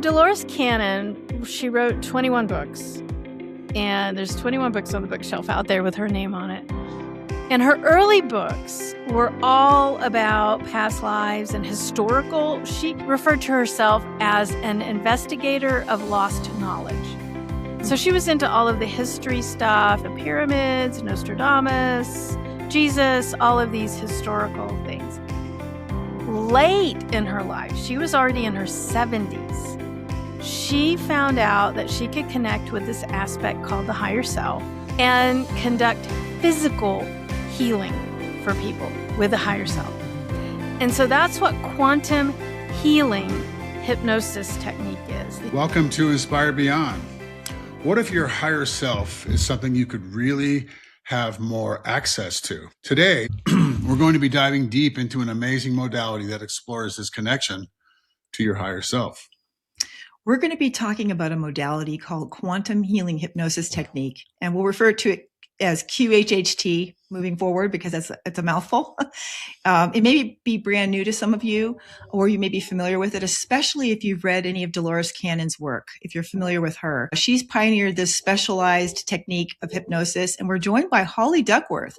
Dolores Cannon, she wrote 21 books. And there's 21 books on the bookshelf out there with her name on it. And her early books were all about past lives and historical. She referred to herself as an investigator of lost knowledge. So she was into all of the history stuff, the pyramids, Nostradamus, Jesus, all of these historical things. Late in her life, she was already in her 70s. She found out that she could connect with this aspect called the higher self and conduct physical healing for people with the higher self. And so that's what quantum healing hypnosis technique is. Welcome to Inspire Beyond. What if your higher self is something you could really have more access to? Today, we're going to be diving deep into an amazing modality that explores this connection to your higher self. We're going to be talking about a modality called quantum healing hypnosis technique, and we'll refer to it as QHHT moving forward because it's a mouthful. It may be brand new to some of you, or you may be familiar with it, especially if you've read any of Dolores Cannon's work, if you're familiar with her. She's pioneered this specialized technique of hypnosis, and we're joined by Holly Duckworth.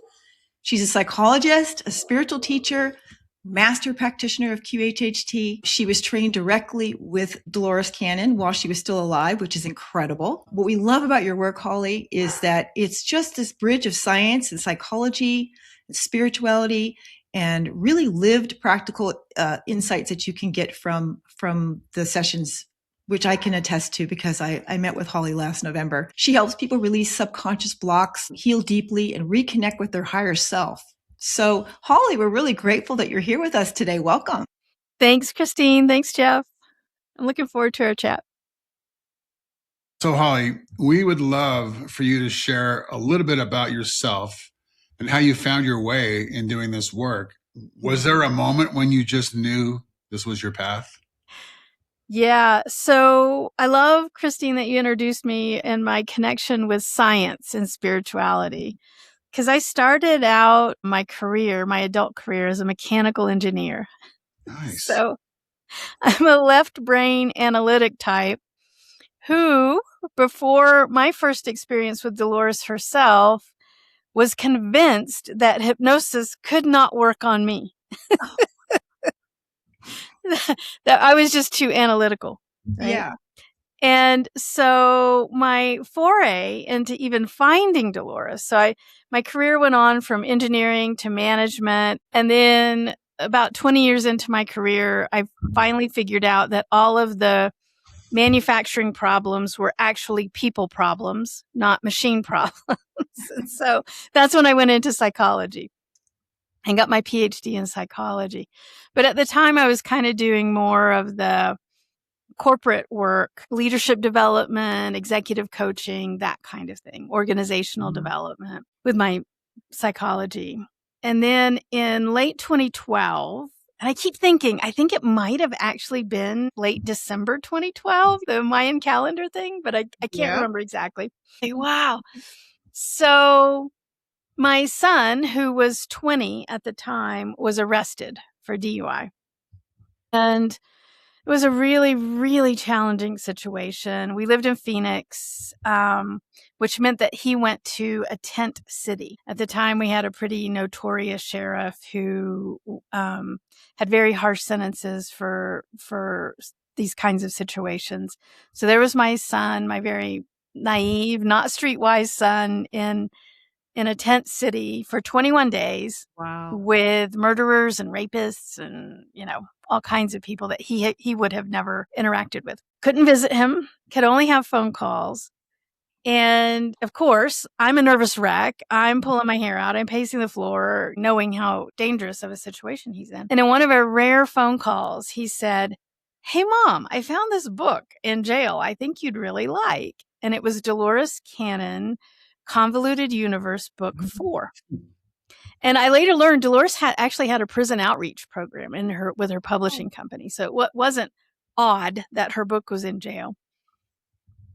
She's a psychologist, a spiritual teacher, master practitioner of QHHT. She was trained directly with Dolores Cannon while she was still alive, which is incredible. What we love about your work, Holly, is that it's just this bridge of science and psychology and spirituality and really lived practical insights that you can get from the sessions, which I can attest to because I met with Holly last November. She helps people release subconscious blocks, heal deeply, and reconnect with their higher self. So, Holly, we're really grateful that you're here with us today. Welcome. Thanks, Christine. Thanks, Jeff. I'm looking forward to our chat. So, Holly, we would love for you to share a little bit about yourself and how you found your way in doing this work. Was there a moment when you just knew this was your path? Yeah. So I love, Christine, that you introduced me and my connection with science and spirituality. Because I started out my adult career as a mechanical engineer. Nice. So I'm a left brain analytic type who, before my first experience with Dolores herself, was convinced that hypnosis could not work on me. That I was just too analytical. Right? Yeah. And so my foray into even finding Dolores, my career went on from engineering to management. And then about 20 years into my career, I finally figured out that all of the manufacturing problems were actually people problems, not machine problems. And so that's when I went into psychology and got my PhD in psychology. But at the time, I was kind of doing more of the corporate work, leadership development, executive coaching, that kind of thing, organizational development with my psychology. And then in late 2012, and I keep thinking, I think it might have actually been late December 2012, the Mayan calendar thing, but I can't remember exactly. Wow. So my son, who was 20 at the time, was arrested for DUI. And it was a really, really challenging situation. We lived in Phoenix, which meant that he went to a tent city. At the time, we had a pretty notorious sheriff who had very harsh sentences for these kinds of situations. So there was my son, my very naive, not streetwise son in a tent city for 21 days. Wow. With murderers and rapists and, all kinds of people that he would have never interacted with. Couldn't visit him, could only have phone calls. And of course, I'm a nervous wreck. I'm pulling my hair out. I'm pacing the floor, knowing how dangerous of a situation he's in. And in one of our rare phone calls, he said, "Hey, Mom, I found this book in jail I think you'd really like." And it was Dolores Cannon, Convoluted Universe, Book 4. And I later learned Dolores actually had a prison outreach program with her publishing company. So it wasn't odd that her book was in jail.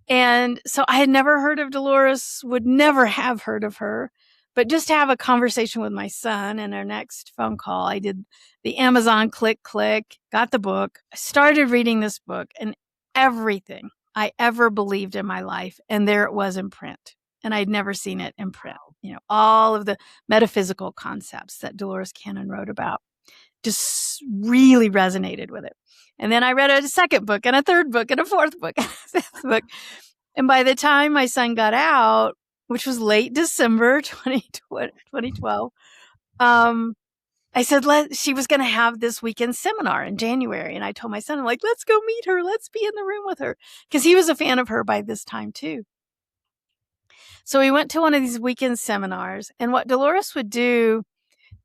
And so I had never heard of Dolores, would never have heard of her, but just to have a conversation with my son. And our next phone call, I did the Amazon click, got the book. I started reading this book and everything I ever believed in my life. And there it was in print. And I'd never seen it in print. All of the metaphysical concepts that Dolores Cannon wrote about just really resonated with it. And then I read a second book and a third book and a fourth book and a fifth book. And by the time my son got out, which was late December 2012, I said she was going to have this weekend seminar in January. And I told my son, I'm like, let's go meet her. Let's be in the room with her. Because he was a fan of her by this time too. So we went to one of these weekend seminars. And what Dolores would do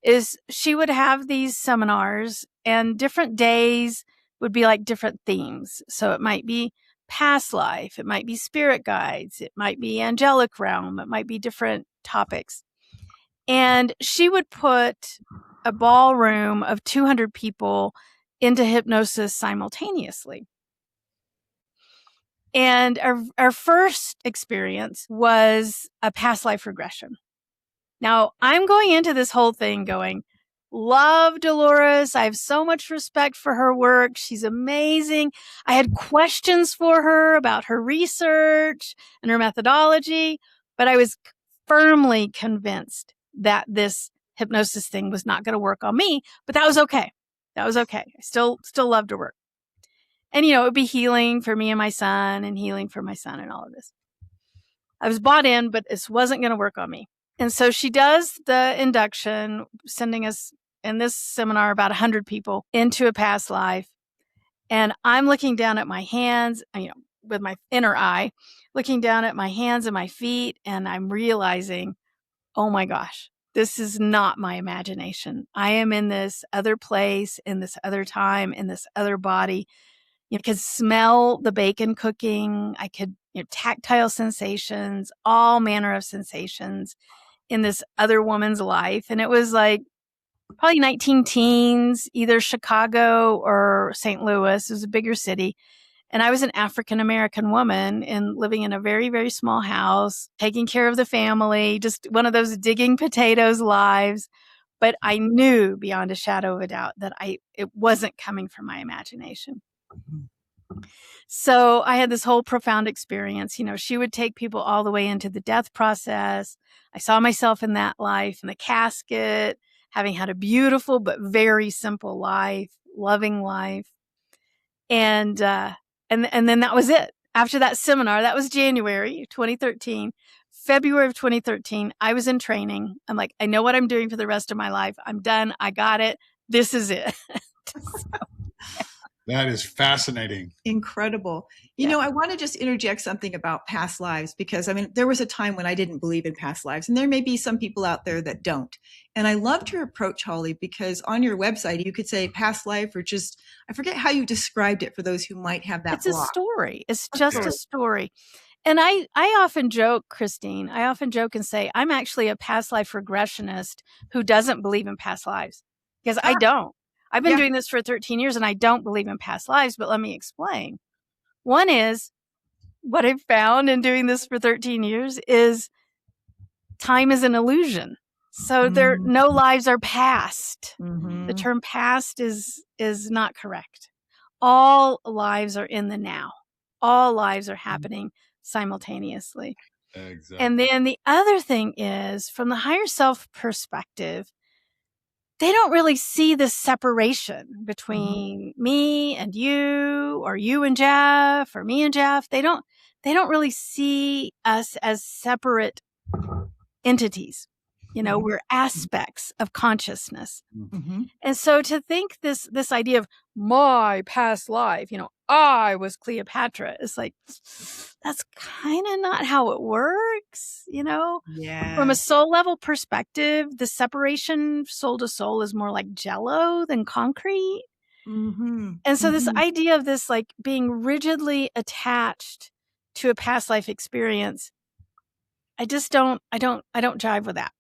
is she would have these seminars, and different days would be like different themes. So it might be past life. It might be spirit guides. It might be angelic realm. It might be different topics. And she would put a ballroom of 200 people into hypnosis simultaneously. And our first experience was a past life regression. Now, I'm going into this whole thing going, love Dolores. I have so much respect for her work. She's amazing. I had questions for her about her research and her methodology, but I was firmly convinced that this hypnosis thing was not going to work on me, but that was okay. That was okay. I still loved her work. And, it would be healing for me and my son and healing for my son and all of this. I was bought in, but this wasn't going to work on me. And so she does the induction, sending us in this seminar about 100 people into a past life. And I'm looking down at my hands, with my inner eye, looking down at my hands and my feet. And I'm realizing, oh my gosh, this is not my imagination. I am in this other place, in this other time, in this other body. You could smell the bacon cooking. I could, tactile sensations, all manner of sensations in this other woman's life. And it was like probably 19 teens, either Chicago or St. Louis. It was a bigger city. And I was an African-American woman and living in a very, very small house, taking care of the family, just one of those digging potatoes lives. But I knew beyond a shadow of a doubt that it wasn't coming from my imagination. So I had this whole profound experience. She would take people all the way into the death process. I saw myself in that life, in the casket, having had a beautiful but very simple life, loving life. And then that was it. After that seminar, that was January 2013. February of 2013, I was in training. I'm like, I know what I'm doing for the rest of my life. I'm done. I got it. This is it. That is fascinating. Incredible. I want to just interject something about past lives, because there was a time when I didn't believe in past lives, and there may be some people out there that don't. And I loved your approach, Holly, because on your website, you could say past life, or just, I forget how you described it for those who might have that block. It's a story. It's just a story. And I often joke, Christine, and say, I'm actually a past life regressionist who doesn't believe in past lives, because I don't. I've been doing this for 13 years and I don't believe in past lives, but let me explain. One is, what I've found in doing this for 13 years is time is an illusion. So no lives are past. Mm-hmm. The term past is not correct. All lives are in the now. All lives are happening simultaneously. Exactly. And then the other thing is, from the higher self perspective, they don't really see this separation between me and you, or you and Jeff, or me and Jeff. They don't really see us as separate entities. We're aspects of consciousness. Mm-hmm. And so to think this idea of my past life, I was Cleopatra, it's like, that's kind of not how it works, Yeah. From a soul level perspective, the separation soul to soul is more like Jell-O than concrete. Mm-hmm. And so this idea of this like being rigidly attached to a past life experience, I don't jive with that.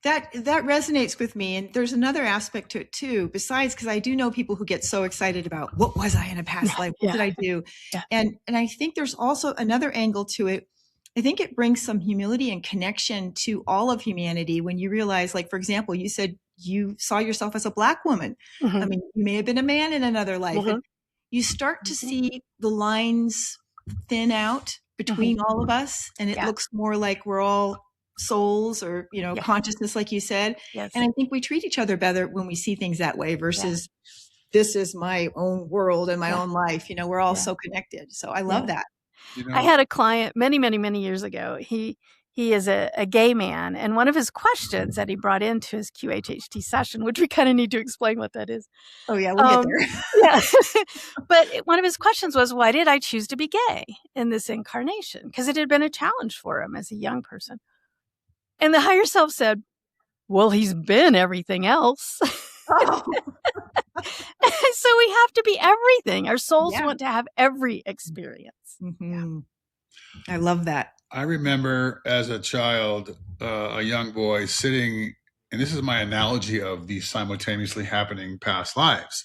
That resonates with me. And there's another aspect to it too, besides, because I do know people who get so excited about, what was I in a past life? What did I do? Yeah. And I think there's also another angle to it. I think it brings some humility and connection to all of humanity when you realize, like, for example, you said you saw yourself as a Black woman. Mm-hmm. You may have been a man in another life. Mm-hmm. you start to see the lines thin out between all of us, and it looks more like we're all souls or, consciousness, like you said. Yes. And I think we treat each other better when we see things that way versus this is my own world and my own life. We're all so connected. So I love that. I had a client many, many, many years ago. He is a gay man. And one of his questions that he brought into his QHHT session, which we kind of need to explain what that is. Oh, yeah, we'll get there. Yeah. But one of his questions was, why did I choose to be gay in this incarnation? Because it had been a challenge for him as a young person. And the higher self said, well, he's been everything else. Oh. So we have to be everything. Our souls want to have every experience. Mm-hmm. I love that. I remember as a child, a young boy sitting, and this is my analogy of these simultaneously happening past lives.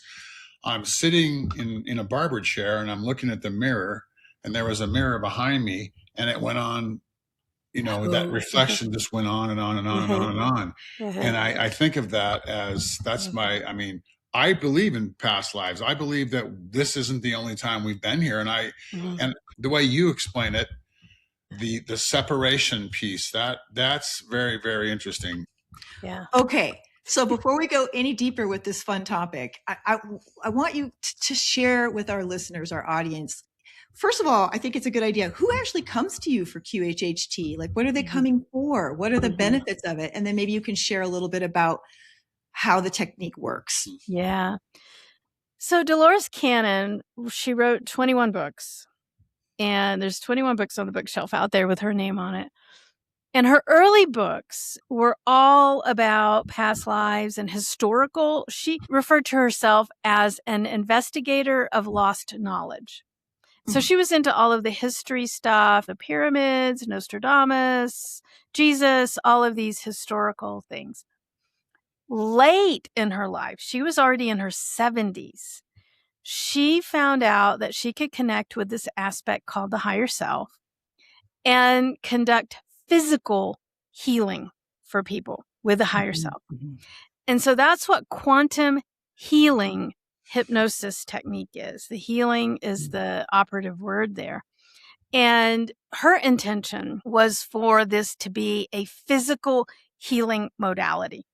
I'm sitting in a barber chair and I'm looking at the mirror, and there was a mirror behind me, and it went on, that reflection just went on and on and on and on and on. And I think of that as I believe in past lives. I believe that this isn't the only time we've been here. And the way you explain it, the separation piece, that's very, very interesting. Yeah. Okay. So before we go any deeper with this fun topic, I want you to share with our listeners, our audience. First of all, I think it's a good idea. Who actually comes to you for QHHT? Like, what are they coming for? What are the benefits of it? And then maybe you can share a little bit about how the technique works. Yeah. So Dolores Cannon, she wrote 21 books. And there's 21 books on the bookshelf out there with her name on it. And her early books were all about past lives and historical. She referred to herself as an investigator of lost knowledge. So she was into all of the history stuff, the pyramids, Nostradamus, Jesus, all of these historical things. Late in her life, she was already in her 70s. She found out that she could connect with this aspect called the higher self and conduct physical healing for people with the higher self. And so that's what quantum healing hypnosis technique is. The healing is the operative word there. And her intention was for this to be a physical healing modality.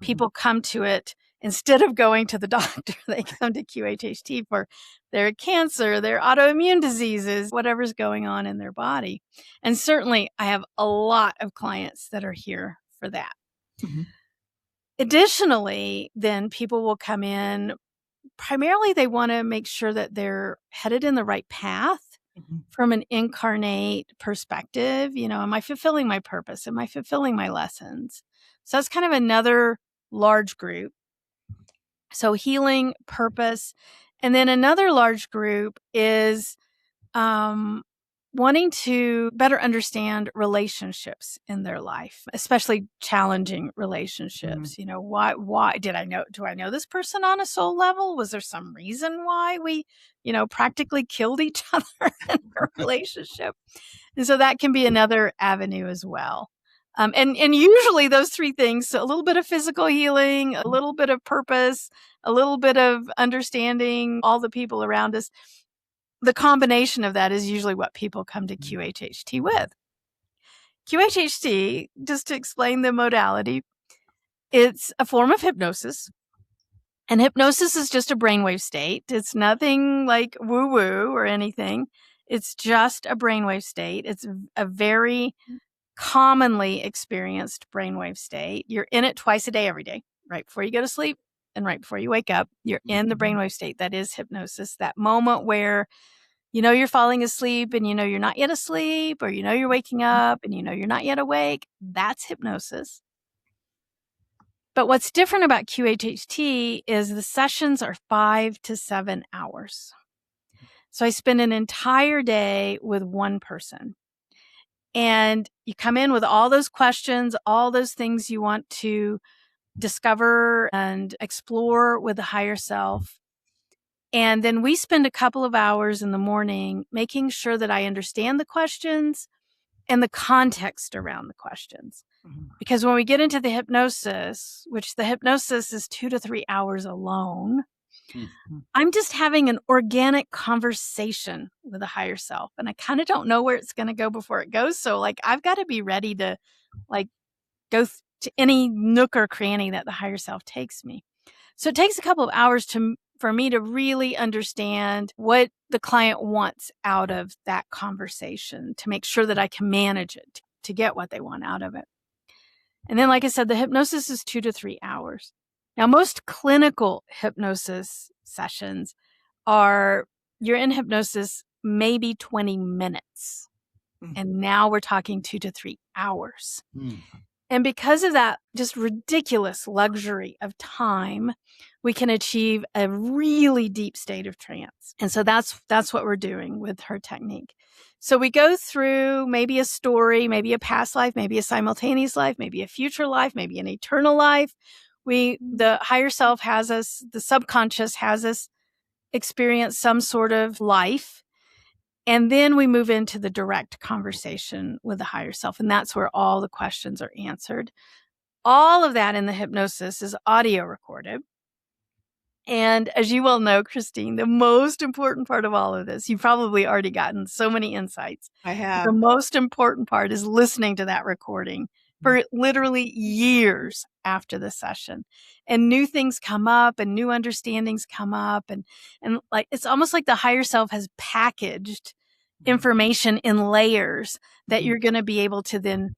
People come to it instead of going to the doctor, they come to QHHT for their cancer, their autoimmune diseases, whatever's going on in their body. And certainly I have a lot of clients that are here for that. Additionally, then people will come in. Primarily, they want to make sure that they're headed in the right path from an incarnate perspective. Am I fulfilling my purpose? Am I fulfilling my lessons? So that's kind of another large group. So healing, purpose. And then another large group is wanting to better understand relationships in their life, especially challenging relationships. Why do I know this person on a soul level? Was there some reason why we, practically killed each other in a relationship? And so that can be another avenue as well. And usually those three things, so a little bit of physical healing, a little bit of purpose, a little bit of understanding all the people around us. The combination of that is usually what people come to QHHT with. QHHT, just to explain the modality, it's a form of hypnosis. And hypnosis is just a brainwave state. It's nothing like woo-woo or anything. It's just a brainwave state. It's a very commonly experienced brainwave state. You're in it twice a day, every day, right before you go to sleep and right before you wake up. You're in the brainwave state. That is hypnosis. That moment where you're falling asleep and you're not yet asleep, or you're waking up and you're not yet awake. That's hypnosis. But what's different about QHHT is the sessions are 5 to 7 hours. So I spend an entire day with one person. And you come in with all those questions, all those things you want to discover and explore with the higher self. And then we spend a couple of hours in the morning making sure that I understand the questions and the context around the questions. Because when we get into the hypnosis, which the hypnosis is 2 to 3 hours alone, I'm just having an organic conversation with a higher self. And I kind of don't know where it's going to go before it goes. So like, I've got to be ready to like go to any nook or cranny that the higher self takes me. So it takes a couple of hours for me to really understand what the client wants out of that conversation to make sure that I can manage it to get what they want out of it. And then, like I said, the hypnosis is 2 to 3 hours. Now, most clinical hypnosis sessions are you're in hypnosis maybe 20 minutes. And now we're talking 2 to 3 hours. And because of that just ridiculous luxury of time, we can achieve a really deep state of trance. And so that's what we're doing with her technique. So we go through maybe a story, maybe a past life, maybe a simultaneous life, maybe a future life, maybe an eternal life. The higher self has us, the subconscious has us experience some sort of life. And then we move into the direct conversation with the higher self. And that's where all the questions are answered. All of that in the hypnosis is audio recorded. And as you well know, Christine, the most important part of all of this, you've probably already gotten so many insights. I have. The most important part is listening to that recording for literally years after the session. And new things come up and new understandings come up. And like, it's almost like the higher self has packaged information in layers that you're going to be able to then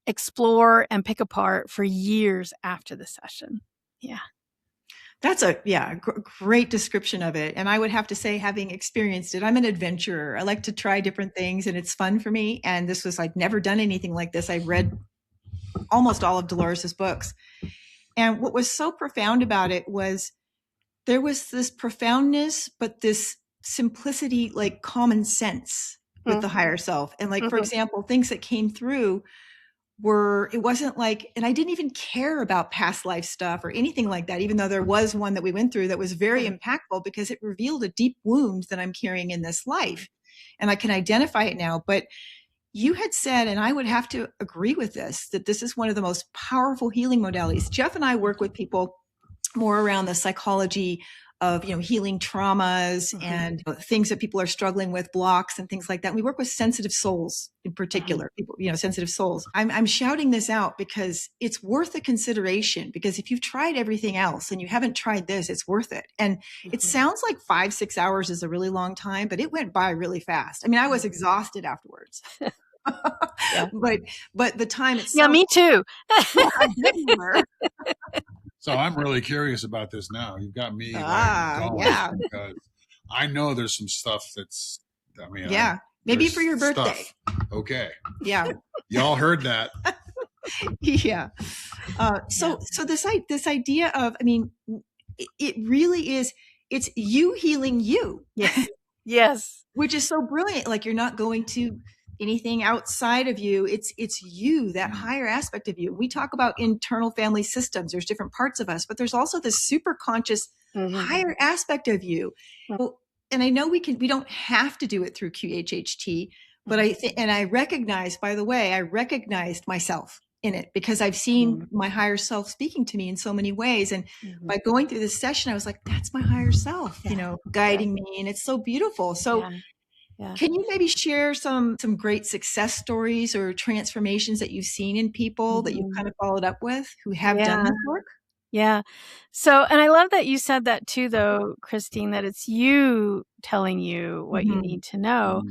explore and pick apart for years after the session. Yeah. That's a great description of it. And I would have to say, having experienced it, I'm an adventurer. I like to try different things and it's fun for me. And this was like never done anything like this. I read almost all of Dolores's books. And what was so profound about it was there was this profoundness, but this simplicity, like common sense with the higher self. And like, for example, things that came through it wasn't like, and I didn't even care about past life stuff or anything like that, even though there was one that we went through that was very impactful because it revealed a deep wound that I'm carrying in this life. And I can identify it now. But you had said, and I would have to agree with this, that this is one of the most powerful healing modalities. Jeff and I work with people more around the psychology of, healing traumas and things that people are struggling with, blocks and things like that. And we work with sensitive souls in particular, people, sensitive souls. I'm shouting this out because it's worth a consideration, because if you've tried everything else and you haven't tried this, it's worth it. And it sounds like 5-6 hours is a really long time, but it went by really fast. I mean, I was exhausted afterwards. But the time itself. Yeah, me too. I bet you were. So I'm really curious about this now. You've got me going because I know there's some stuff that's, maybe for your birthday. Stuff. Okay. Yeah. Y'all heard that. Yeah. So this idea of, it really is, it's you healing you. Yes. Yes. Which is so brilliant. Like, you're not going to anything outside of you. It's you, that higher aspect of you. We talk about internal family systems. There's different parts of us, but there's also this super conscious higher aspect of you. And I know we don't have to do it through QHHT, but I recognize, by the way, I recognized myself in it because I've seen my higher self speaking to me in so many ways. And by going through this session, I was like, that's my higher self, guiding me. And it's so beautiful. So can you maybe share some great success stories or transformations that you've seen in people that you've kind of followed up with who have done this work? Yeah. So, and I love that you said that too, though, Christine, that it's you telling you what you need to know,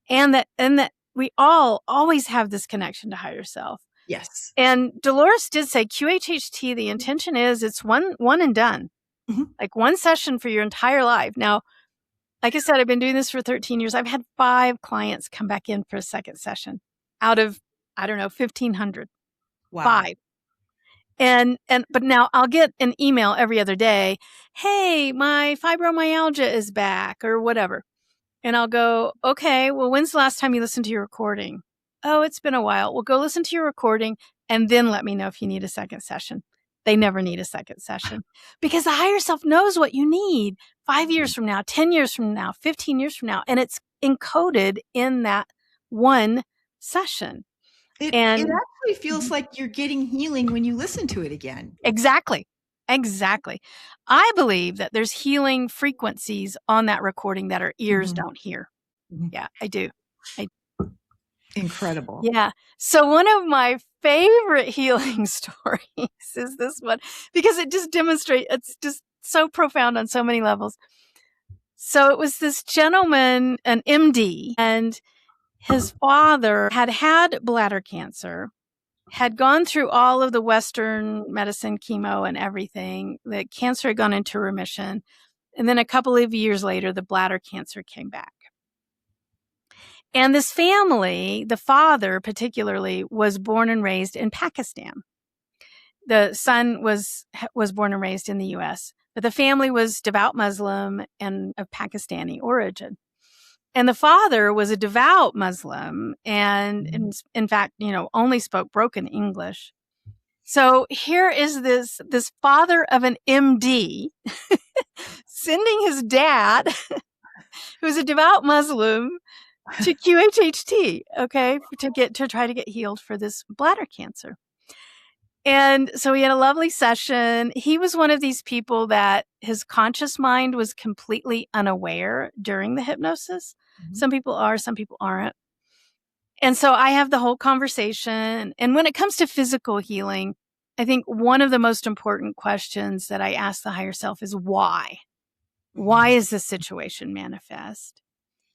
and that we all always have this connection to higher self. Yes. And Dolores did say QHHT, the intention is it's one and done, like one session for your entire life. Now, like I said, I've been doing this for 13 years. I've had 5 clients come back in for a second session out of, 1,500. Wow. 5. But now I'll get an email every other day. Hey, my fibromyalgia is back or whatever. And I'll go, okay, well, when's the last time you listened to your recording? Oh, it's been a while. Well, go listen to your recording and then let me know if you need a second session. They never need a second session because the higher self knows what you need 5 years from now, 10 years from now, 15 years from now. And it's encoded in that one session. It actually feels like you're getting healing when you listen to it again. Exactly. Exactly. I believe that there's healing frequencies on that recording that our ears don't hear. Yeah, I do. Incredible. Yeah. So one of my favorite healing stories is this one, because it just demonstrates, it's just so profound on so many levels. So it was this gentleman, an MD, and his father had bladder cancer, had gone through all of the Western medicine, chemo and everything. The cancer had gone into remission. And then a couple of years later, the bladder cancer came back. And this family, the father particularly, was born and raised in Pakistan. The son was born and raised in the U.S., but the family was devout Muslim and of Pakistani origin. And the father was a devout Muslim and in fact, only spoke broken English. So here is this father of an MD sending his dad, who's a devout Muslim, to QHHT, okay, to try to get healed for this bladder cancer. And so we had a lovely session. He was one of these people that his conscious mind was completely unaware during the hypnosis. Some people are, some people aren't. And so I have the whole conversation. And when it comes to physical healing, I think one of the most important questions that I ask the higher self is why? Why is this situation manifest?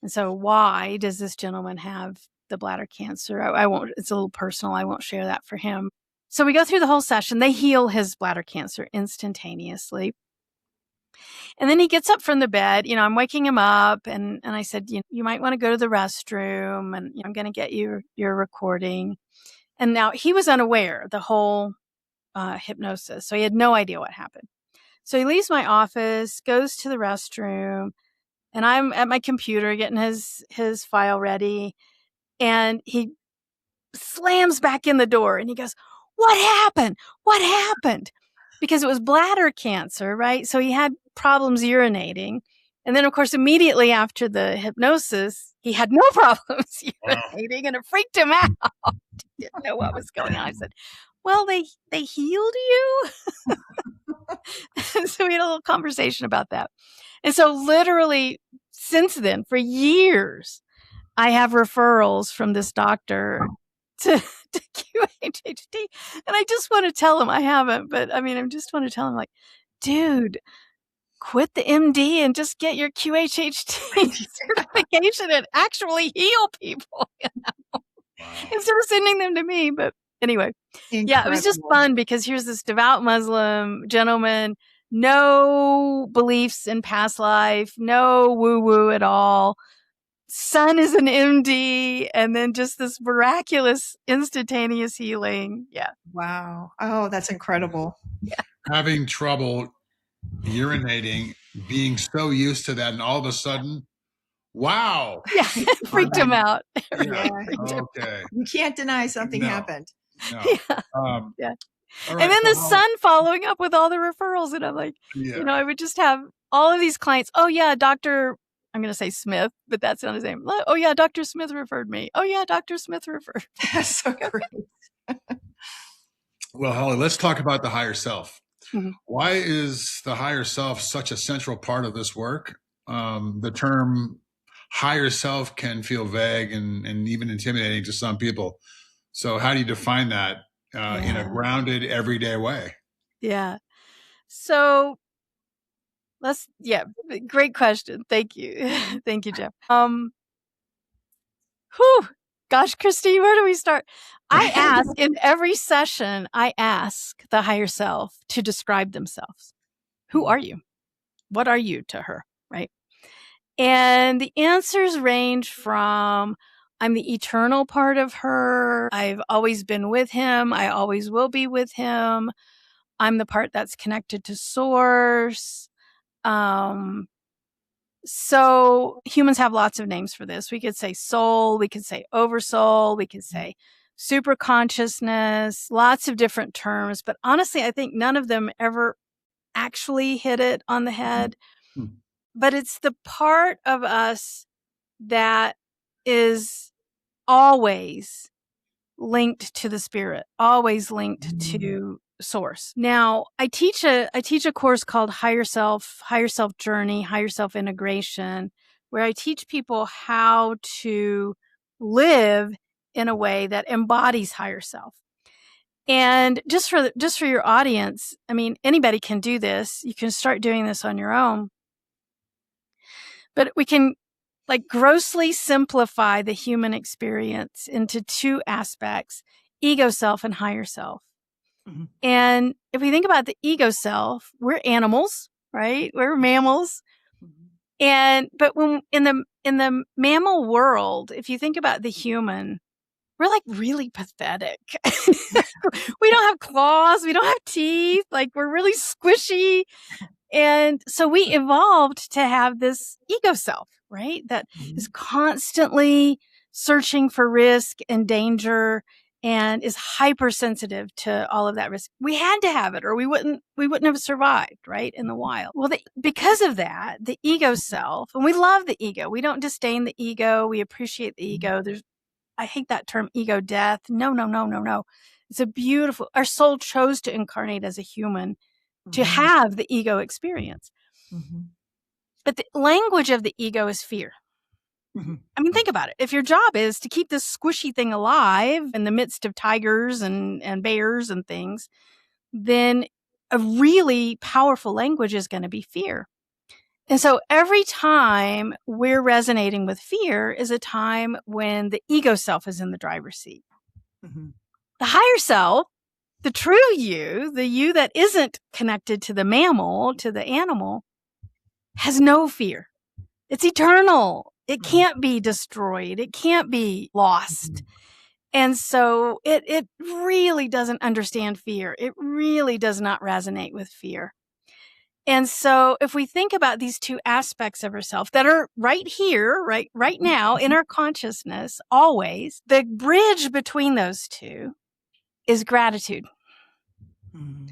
And so why does this gentleman have the bladder cancer? I won't, it's a little personal. I won't share that for him. So we go through the whole session. They heal his bladder cancer instantaneously. And then he gets up from the bed. I'm waking him up and I said, you might want to go to the restroom and I'm going to get you your recording. And now he was unaware the whole hypnosis. So he had no idea what happened. So he leaves my office, goes to the restroom, and I'm at my computer getting his file ready. And he slams back in the door and he goes, "What happened? What happened?" Because it was bladder cancer, right? So he had problems urinating. And then, of course, immediately after the hypnosis, he had no problems urinating and it freaked him out. Didn't know what was going on. I said, "Well, they healed you?" So we had a little conversation about that. And so literally since then, for years, I have referrals from this doctor to QHHT. And I just want to tell him, I haven't, but I just want to tell him, like, dude, quit the MD and just get your QHHT certification and actually heal people, instead of sending them to me. But anyway, yeah, it was just fun because here's this devout Muslim gentleman, no beliefs in past life, no woo-woo at all. Son is an MD, and then just this miraculous instantaneous healing. Yeah. Wow. Oh, that's incredible. Yeah. Having trouble urinating, being so used to that, and all of a sudden, wow. Yeah, it freaked him out. Yeah. Okay. You can't deny something happened. No. Yeah. Right, and then the son following up with all the referrals. And I'm like, I would just have all of these clients. Oh, yeah, Dr. I'm going to say Smith, but that's not his name. Oh, yeah, Dr. Smith referred me. Oh, yeah, Dr. Smith referred me. That's so great. Well, Holly, let's talk about the higher self. Mm-hmm. Why is the higher self such a central part of this work? The term higher self can feel vague and even intimidating to some people. So how do you define that in a grounded, everyday way? Yeah. So great question. Thank you. Thank you, Jeff. Gosh, Christy, where do we start? I ask in every session, I ask the higher self to describe themselves. Who are you? What are you to her? Right. And the answers range from, I'm the eternal part of her. I've always been with him. I always will be with him. I'm the part that's connected to source. So humans have lots of names for this. We could say soul, we could say oversoul, we could say super consciousness, lots of different terms. But honestly, I think none of them ever actually hit it on the head. Mm-hmm. But it's the part of us that is always linked to the spirit, always linked to source. Now, I teach a course called Higher Self Journey, Higher Self Integration, where I teach people how to live in a way that embodies higher self. And just for your audience, I mean, anybody can do this. You can start doing this on your own. But we can like grossly simplify the human experience into two aspects, ego self and higher self. Mm-hmm. And if we think about the ego self, we're animals, right? We're mammals. Mm-hmm. But when in the mammal world, if you think about the human, we're like really pathetic. We don't have claws. We don't have teeth. Like we're really squishy. And so we evolved to have this ego self, right? That is constantly searching for risk and danger and is hypersensitive to all of that risk. We had to have it or we wouldn't have survived, right? In the wild. Well, because of that, the ego self, and we love the ego. We don't disdain the ego. We appreciate the ego. I hate that term ego death. No. It's a beautiful, our soul chose to incarnate as a human to have the ego experience. Mm-hmm. But the language of the ego is fear. Mm-hmm. I mean, think about it. If your job is to keep this squishy thing alive in the midst of tigers and bears and things, then a really powerful language is going to be fear. And so every time we're resonating with fear is a time when the ego self is in the driver's seat. Mm-hmm. The higher self, the true you, the you that isn't connected to the mammal, to the animal, has no fear. It's eternal. It can't be destroyed. It can't be lost. Mm-hmm. And so it really doesn't understand fear. It really does not resonate with fear. And so if we think about these two aspects of ourselves that are right here, right now in our consciousness, always, the bridge between those two is gratitude. Mm-hmm.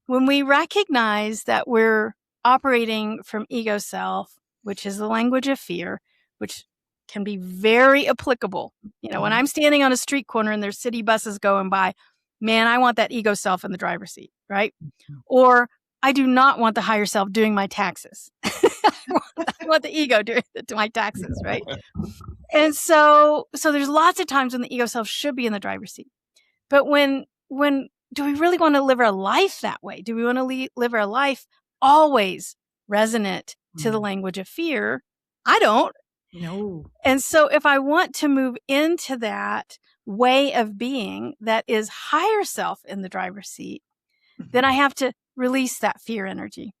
When we recognize that we're operating from ego self, which is the language of fear, which can be very applicable. You know, when I'm standing on a street corner and there's city buses going by, man, I want that ego self in the driver's seat, right? Or I do not want the higher self doing my taxes. I want the ego doing my taxes, right? And so there's lots of times when the ego self should be in the driver's seat. But when do we really want to live our life that way? Do we want to live our life always resonant to the language of fear? I don't. No. And so if I want to move into that way of being that is higher self in the driver's seat, then I have to release that fear energy.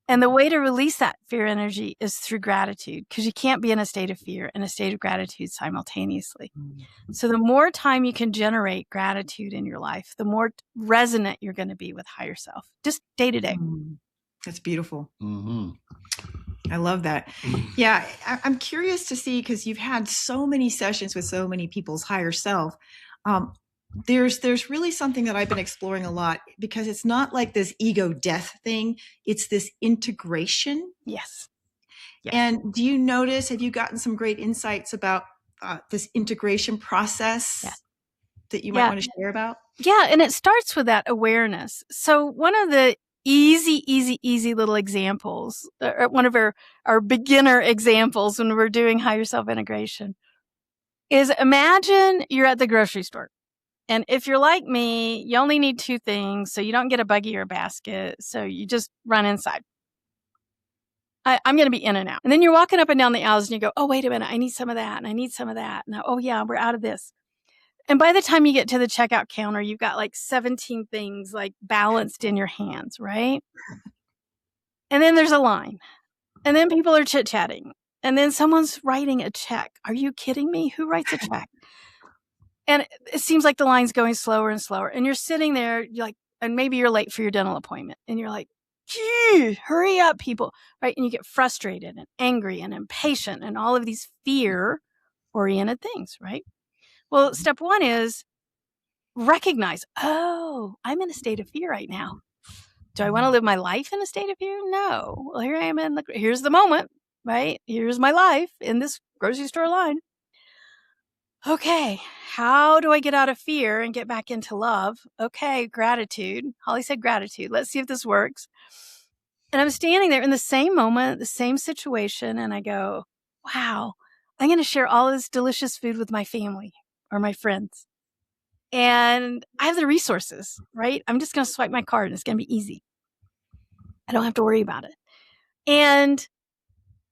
And the way to release that fear energy is through gratitude, because you can't be in a state of fear and a state of gratitude simultaneously. So the more time you can generate gratitude in your life, the more resonant you're going to be with higher self, just day to day. That's beautiful. Mm-hmm. I love that. Yeah, I'm curious to see, because you've had so many sessions with so many people's higher self. There's really something that I've been exploring a lot, because it's not like this ego death thing. It's this integration. Yes. And do you notice, have you gotten some great insights about this integration process that you might want to share about? Yeah. And it starts with that awareness. So one of the easy little examples, one of our beginner examples when we're doing higher self integration, is imagine you're at the grocery store. And if you're like me, you only need two things. So you don't get a buggy or a basket. So you just run inside. I'm going to be in and out. And then you're walking up and down the aisles and you go, oh, wait a minute. I need some of that. And I need some of that. And oh, yeah, we're out of this. And by the time you get to the checkout counter, you've got like 17 things like balanced in your hands, right? And then there's a line. And then people are chit-chatting. And then someone's writing a check. Are you kidding me? Who writes a check? And it seems like the line's going slower and slower. And you're sitting there, you're like, and maybe you're late for your dental appointment. And you're like, gee, hurry up, people. Right? And you get frustrated and angry and impatient and all of these fear-oriented things, right? Well, step one is recognize, oh, I'm in a state of fear right now. Do I want to live my life in a state of fear? No. Well, here I am here's the moment, right? Here's my life in this grocery store line. okay, how do I get out of fear and get back into love? Okay, gratitude. Holly said gratitude. Let's see if this works. And I'm standing there in the same moment, the same situation, and I go, wow, I'm going to share all this delicious food with my family or my friends. And I have the resources, right? I'm just going to swipe my card and it's going to be easy. I don't have to worry about it. And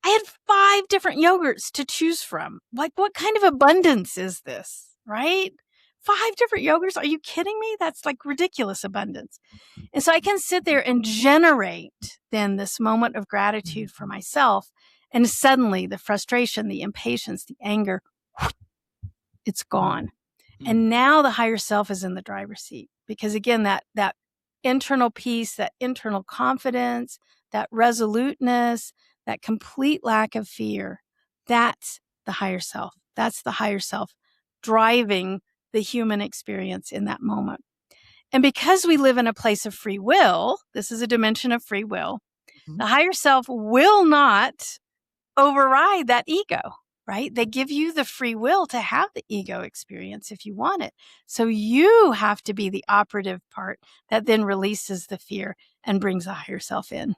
I had 5 different yogurts to choose from. Like, what kind of abundance is this, right? 5 different yogurts? Are you kidding me? That's like ridiculous abundance. And so I can sit there and generate then this moment of gratitude for myself. And suddenly the frustration, the impatience, the anger, it's gone. And now the higher self is in the driver's seat, because again, that internal peace, that internal confidence, that resoluteness, that complete lack of fear, that's the higher self. That's the higher self driving the human experience in that moment. And because we live in a place of free will, this is a dimension of free will, the higher self will not override that ego, right? They give you the free will to have the ego experience if you want it. So you have to be the operative part that then releases the fear and brings the higher self in.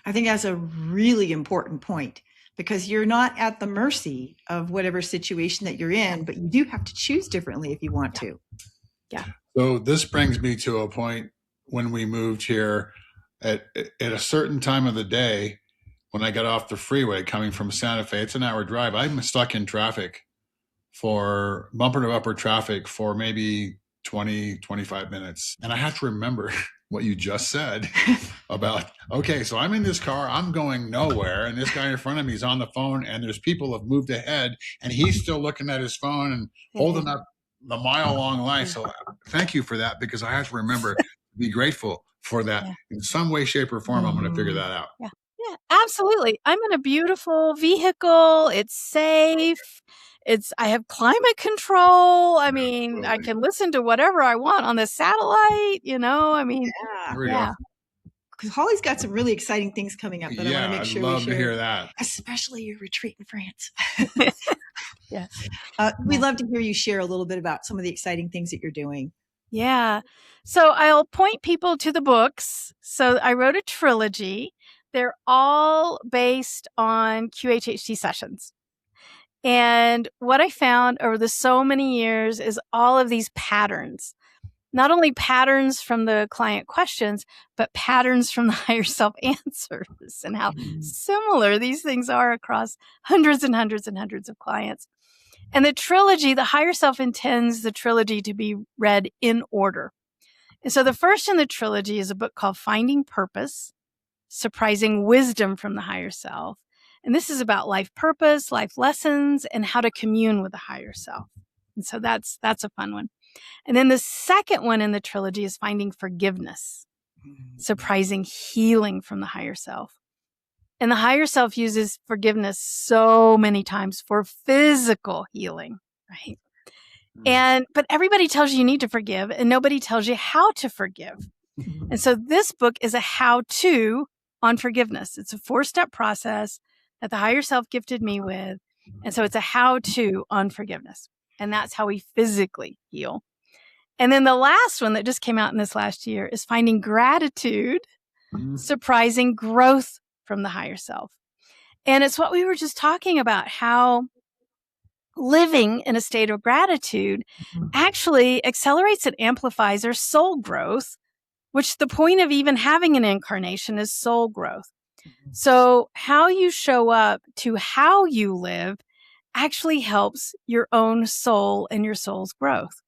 I think that's a really important point, because you're not at the mercy of whatever situation that you're in, but you do have to choose differently if you want to. Yeah. So this brings me to a point when we moved here at a certain time of the day, when I got off the freeway coming from Santa Fe. It's an hour drive. I'm stuck in traffic for bumper to bumper traffic for maybe 20, 25 minutes. And I have to remember what you just said about, okay, so I'm in this car, I'm going nowhere, and this guy in front of me is on the phone, and there's people have moved ahead, and he's still looking at his phone and holding up the mile-long line. So thank you for that, because I have to remember to be grateful for that. In some way, shape, or form. I'm going to figure that out. Yeah, absolutely. I'm in a beautiful vehicle. It's safe. I have climate control. I mean, I can listen to whatever I want on the satellite, I mean, yeah. Because Holly's got some really exciting things coming up that I want to make sure we share. I'd love to hear that. Especially your retreat in France. Yes. We'd love to hear you share a little bit about some of the exciting things that you're doing. Yeah. So I'll point people to the books. So I wrote a trilogy. They're all based on QHHT sessions. And what I found over the so many years is all of these patterns, not only patterns from the client questions, but patterns from the higher self answers, and how similar these things are across hundreds and hundreds and hundreds of clients. And the trilogy, the higher self intends the trilogy to be read in order. And so the first in the trilogy is a book called Finding Purpose, Surprising Wisdom from the Higher Self. And this is about life purpose, life lessons, and how to commune with the higher self. And so that's a fun one. And then the second one in the trilogy is Finding Forgiveness, Surprising Healing from the Higher Self. And the higher self uses forgiveness so many times for physical healing, right? But everybody tells you need to forgive, and nobody tells you how to forgive. And so this book is a how-to on forgiveness. It's a 4-step process that the higher self gifted me with. And so it's a how-to on forgiveness. And that's how we physically heal. And then the last one that just came out in this last year is Finding Gratitude, Surprising Growth from the Higher Self. And it's what we were just talking about, how living in a state of gratitude actually accelerates and amplifies our soul growth, which the point of even having an incarnation is soul growth. So how you show up to how you live actually helps your own soul and your soul's growth.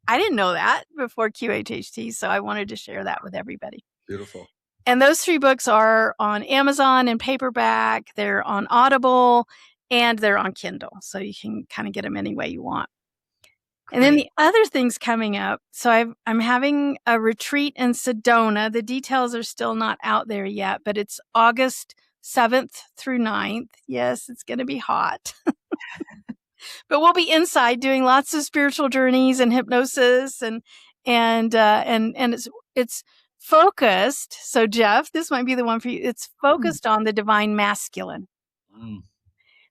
I didn't know that before QHHT, so I wanted to share that with everybody. Beautiful. And those 3 books are on Amazon in paperback, they're on Audible, and they're on Kindle. So you can kind of get them any way you want. And then the other things coming up. So I'm having a retreat in Sedona. The details are still not out there yet, but it's August 7th through 9th. Yes, it's going to be hot. But we'll be inside doing lots of spiritual journeys and hypnosis, and it's focused. So Jeff, this might be the one for you. It's focused on the divine masculine.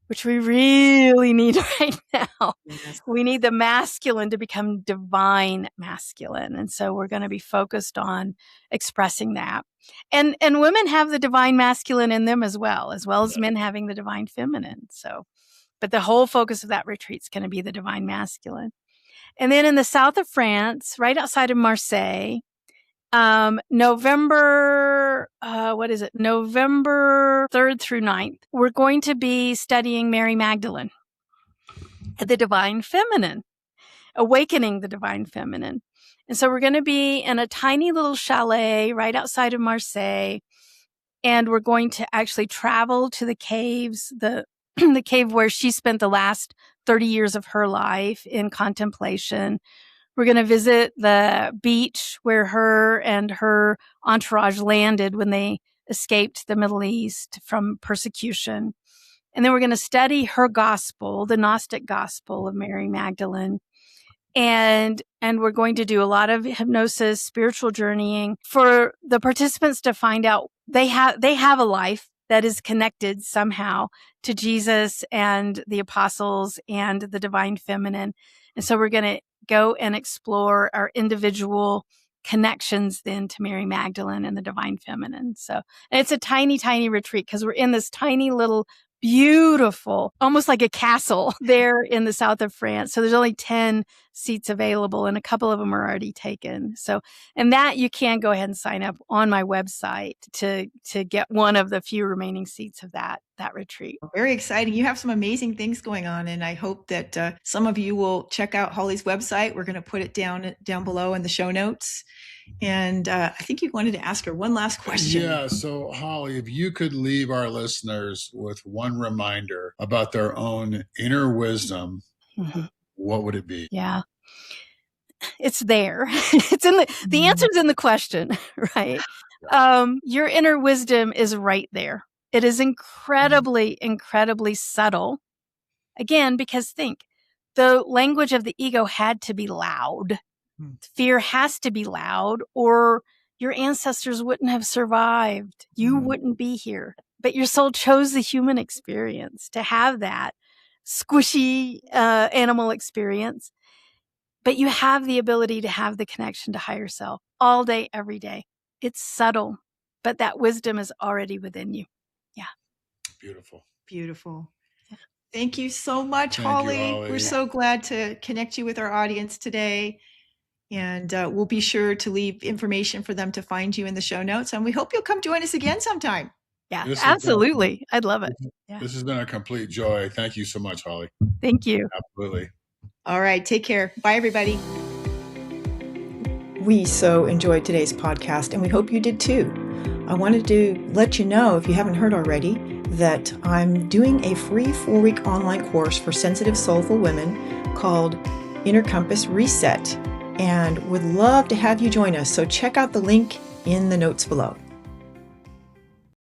which we really need right now. Yes. We need the masculine to become divine masculine. And so we're going to be focused on expressing that. And women have the divine masculine in them as well as men having the divine feminine. So, but the whole focus of that retreat is going to be the divine masculine. And then in the south of France, right outside of Marseille, November 3rd through 9th, we're going to be studying Mary Magdalene, the divine feminine, awakening the divine feminine. And so we're going to be in a tiny little chalet right outside of Marseille. And we're going to actually travel to the caves, the cave where she spent the last 30 years of her life in contemplation. We're going to visit the beach where her and her entourage landed when they escaped the Middle East from persecution. And then we're going to study her gospel, the Gnostic gospel of Mary Magdalene. And we're going to do a lot of hypnosis, spiritual journeying for the participants to find out they have a life that is connected somehow to Jesus and the apostles and the divine feminine. And so we're going to go and explore our individual connections then to Mary Magdalene and the divine feminine. So and it's a tiny, tiny retreat because we're in this tiny little beautiful, almost like a castle there in the south of France. So there's only 10 seats available and a couple of them are already taken. So, and that you can go ahead and sign up on my website to get one of the few remaining seats of that retreat. Very exciting. You have some amazing things going on. And I hope that some of you will check out Holly's website. We're going to put it down below in the show notes. And I think you wanted to ask her one last question. Yeah. So, Holly, if you could leave our listeners with one reminder about their own inner wisdom, what would it be? Yeah. It's there. It's in the answer's in the question, right? Your inner wisdom is right there. It is incredibly, incredibly subtle. Again, because think, the language of the ego had to be loud. Fear has to be loud, or your ancestors wouldn't have survived. You wouldn't be here. But your soul chose the human experience to have that squishy animal experience. But you have the ability to have the connection to higher self all day, every day. It's subtle, but that wisdom is already within you. Yeah. Beautiful. Beautiful. Yeah. Thank you so much, Holly. We're so glad to connect you with our audience today. And we'll be sure to leave information for them to find you in the show notes. And we hope you'll come join us again sometime. Yeah, absolutely. I'd love it. Yeah. This has been a complete joy. Thank you so much, Holly. Thank you. Absolutely. All right. Take care. Bye, everybody. We so enjoyed today's podcast, and we hope you did too. I wanted to let you know, if you haven't heard already, that I'm doing a free 4-week online course for sensitive, soulful women called Inner Compass Reset, and would love to have you join us. So check out the link in the notes below.